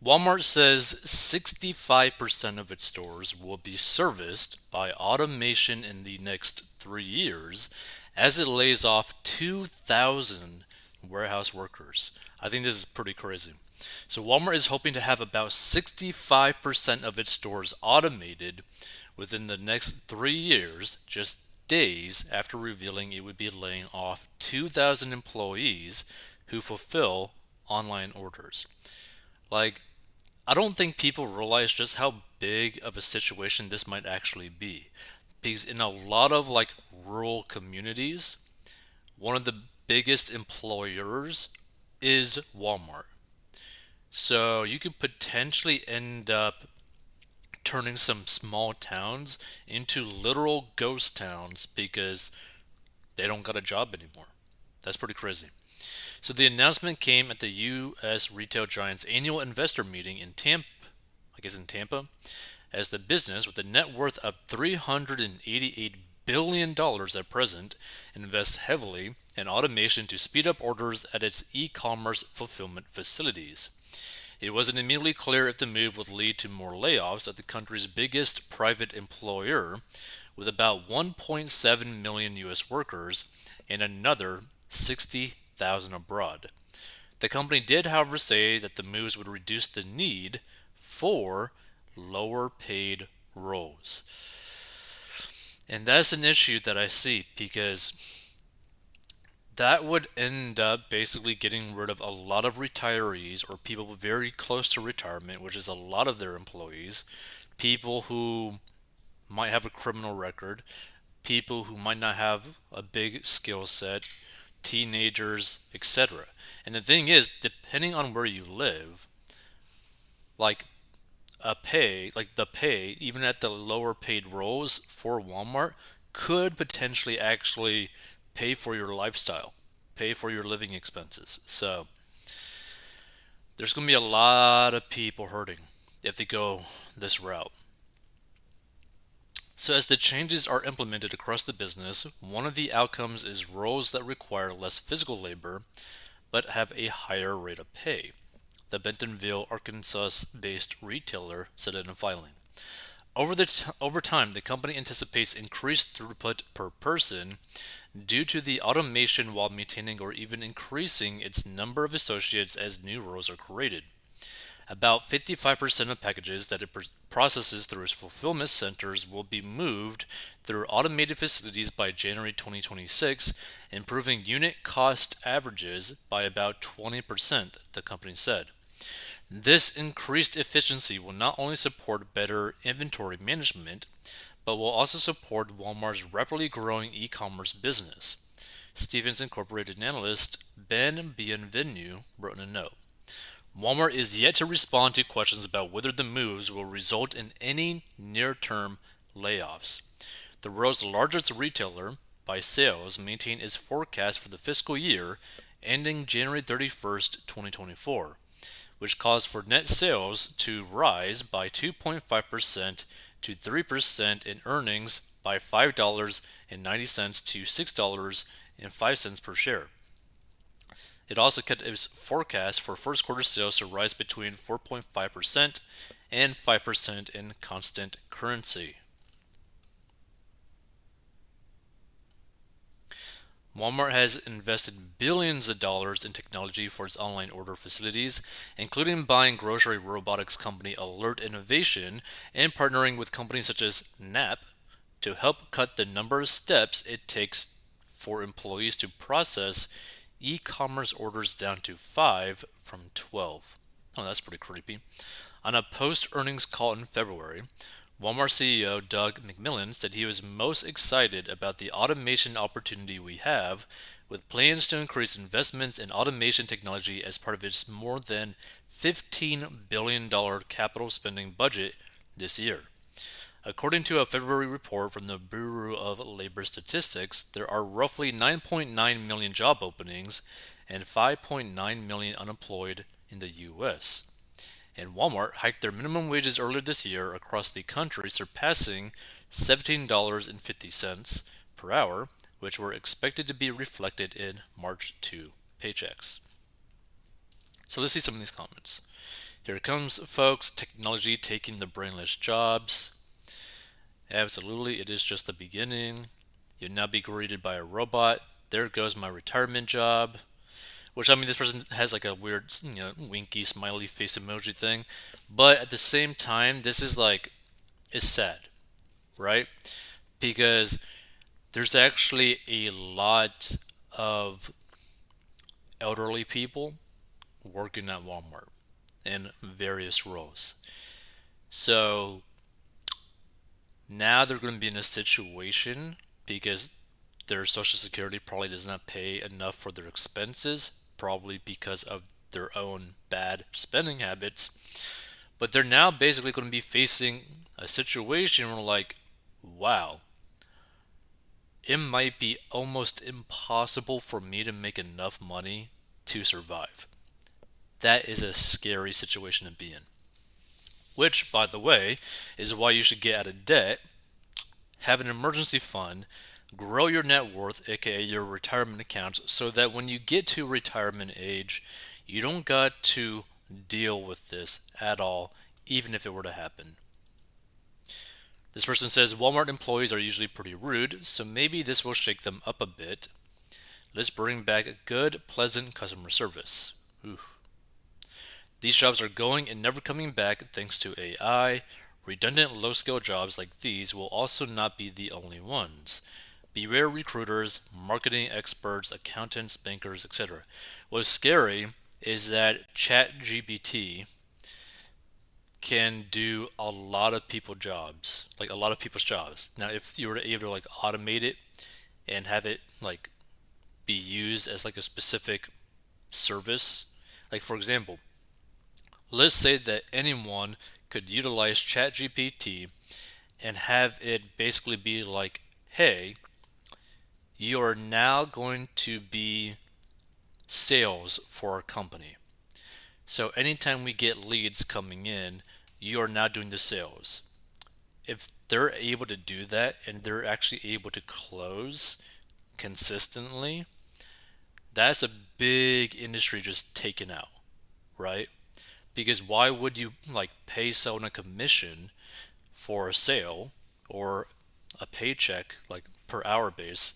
Walmart says 65% of its stores will be serviced by automation in the next 3 years as it lays off 2,000 warehouse workers. I think this is pretty crazy. So, Walmart is hoping to have about 65% of its stores automated within the next 3 years, just days after revealing it would be laying off 2,000 employees who fulfill online orders. Like, I don't think people realize just how big of a situation this might actually be. Because in a lot of rural communities, one of the biggest employers is Walmart. So you could potentially end up turning some small towns into literal ghost towns because they don't got a job anymore. That's pretty crazy. So the announcement came at the U.S. retail giant's annual investor meeting in Tampa, I guess in Tampa, as the business with a net worth of $388 billion dollars at present invests heavily in automation to speed up orders at its e-commerce fulfillment facilities. It wasn't immediately clear if the move would lead to more layoffs at the country's biggest private employer, with about 1.7 million U.S. workers and another 60,000 abroad. The company did, however, say that the moves would reduce the need for lower paid roles. And that's an issue that I see because that would end up basically getting rid of a lot of retirees or people very close to retirement, which is a lot of their employees, people who might have a criminal record, people who might not have a big skill set, teenagers, etc. And the thing is, depending on where you live, like the pay, even at the lower paid roles for Walmart, could potentially actually pay for your lifestyle, pay for your living expenses. So there's going to be a lot of people hurting if they go this route. So, as the changes are implemented across the business, one of the outcomes is roles that require less physical labor but have a higher rate of pay, the Bentonville, Arkansas based retailer said in a filing. Over time, the company anticipates increased throughput per person due to the automation while maintaining or even increasing its number of associates as new roles are created. About 55% of packages that it processes through its fulfillment centers will be moved through automated facilities by January 2026, improving unit cost averages by about 20%, the company said. This increased efficiency will not only support better inventory management, but will also support Walmart's rapidly growing e commerce business. Stevens Incorporated analyst Ben Bienvenu wrote in a note. Walmart is yet to respond to questions about whether the moves will result in any near term layoffs. The world's largest retailer, by sales, maintained its forecast for the fiscal year ending January 31st, 2024, which caused for net sales to rise by 2.5% to 3% in earnings by $5.90 to $6.05 per share. It also kept its forecast for first quarter sales to rise between 4.5% and 5% in constant currency. Walmart has invested billions of dollars in technology for its online order facilities, including buying grocery robotics company Alert Innovation and partnering with companies such as Knapp to help cut the number of steps it takes for employees to process e commerce orders down to 5 from 12. Oh, that's pretty creepy. On a post earnings call in February, Walmart CEO Doug McMillon said he was most excited about the automation opportunity we have, with plans to increase investments in automation technology as part of its more than $15 billion capital spending budget this year. According to a February report from the Bureau of Labor Statistics, there are roughly 9.9 million job openings and 5.9 million unemployed in the U.S. And Walmart hiked their minimum wages earlier this year across the country, surpassing $17.50 per hour, which were expected to be reflected in March 2 paychecks. So let's see some of these comments. Here comes, folks, technology taking the brainless jobs. Absolutely, it is just the beginning. You'll now be greeted by a robot. There goes my retirement job. Which, I mean, this person has like a weird, winky smiley face emoji thing. But at the same time, this is like, it's sad, right? Because there's actually a lot of elderly people working at Walmart in various roles. So now they're going to be in a situation because their social security probably does not pay enough for their expenses, probably because of their own bad spending habits. But they're now basically going to be facing a situation where, like, wow, it might be almost impossible for me to make enough money to survive. That is a scary situation to be in. Which, by the way, is why you should get out of debt, have an emergency fund, grow your net worth, aka your retirement accounts, so that when you get to retirement age, you don't got to deal with this at all, even if it were to happen. This person says Walmart employees are usually pretty rude, so maybe this will shake them up a bit. Let's bring back good, pleasant customer service. Ooh. These jobs are going and never coming back thanks to AI. Redundant low skill jobs like these will also not be the only ones. Beware recruiters, marketing experts, accountants, bankers, etc. What's scary is that ChatGPT can do a lot of people jobs, like a lot of people's jobs. Now, if you were able to like automate it and have it like be used as like a specific service, like for example, let's say that anyone could utilize ChatGPT and have it basically be like, hey, you are now going to be sales for our company. So anytime we get leads coming in, you are now doing the sales. If they're able to do that and they're actually able to close consistently, that's a big industry just taken out, right? Because why would you like pay someone a commission for a sale or a paycheck like per hour base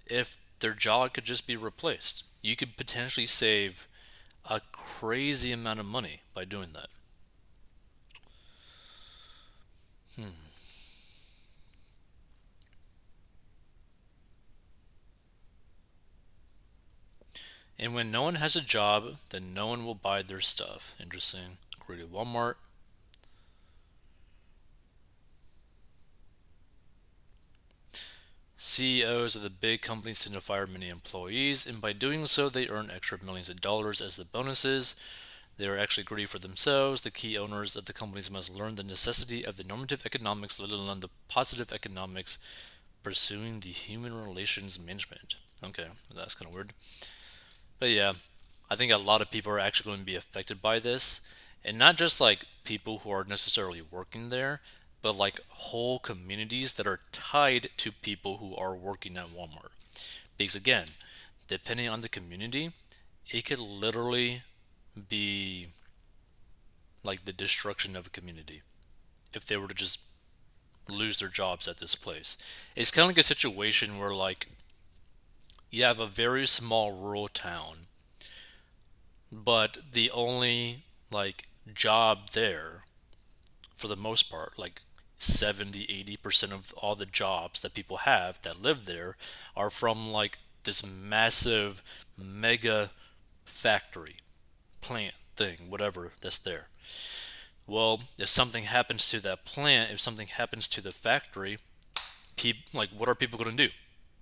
if their job could just be replaced? You could potentially save a crazy amount of money by doing that. And when no one has a job, then no one will buy their stuff. Interesting. According to Walmart. CEOs of the big companies tend to fire many employees, and by doing so, they earn extra millions of dollars as the bonuses. They are actually greedy for themselves. The key owners of the companies must learn the necessity of the normative economics, let alone the positive economics, pursuing the human relations management. Okay, that's kind of weird. But yeah, I think a lot of people are actually going to be affected by this. And not just like people who are necessarily working there, but like whole communities that are tied to people who are working at Walmart. Because again, depending on the community, it could literally be like the destruction of a community if they were to just lose their jobs at this place. It's kind of like a situation where like you have a very small rural town, but the only like job there for the most part, like 70-80% of all the jobs that people have that live there are from like this massive mega factory, plant thing, whatever that's there. Well, if something happens to that plant, if something happens to the factory, like what are people going to do,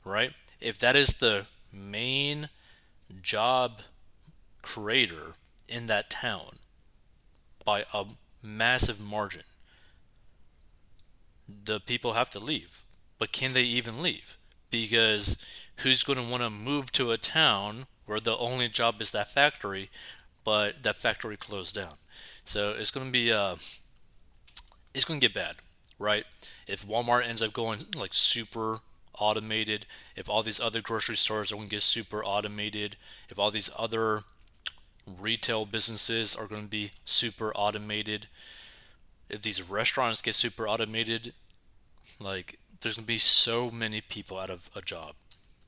right? If that is the main job creator in that town by a massive margin, the people have to leave. But can they even leave? Because who's going to want to move to a town where the only job is that factory, but that factory closed down? So it's going to get bad, right? If Walmart ends up going like super automated, if all these other grocery stores are going to get super automated, if all these other retail businesses are going to be super automated. If these restaurants get super automated, like there's going to be so many people out of a job.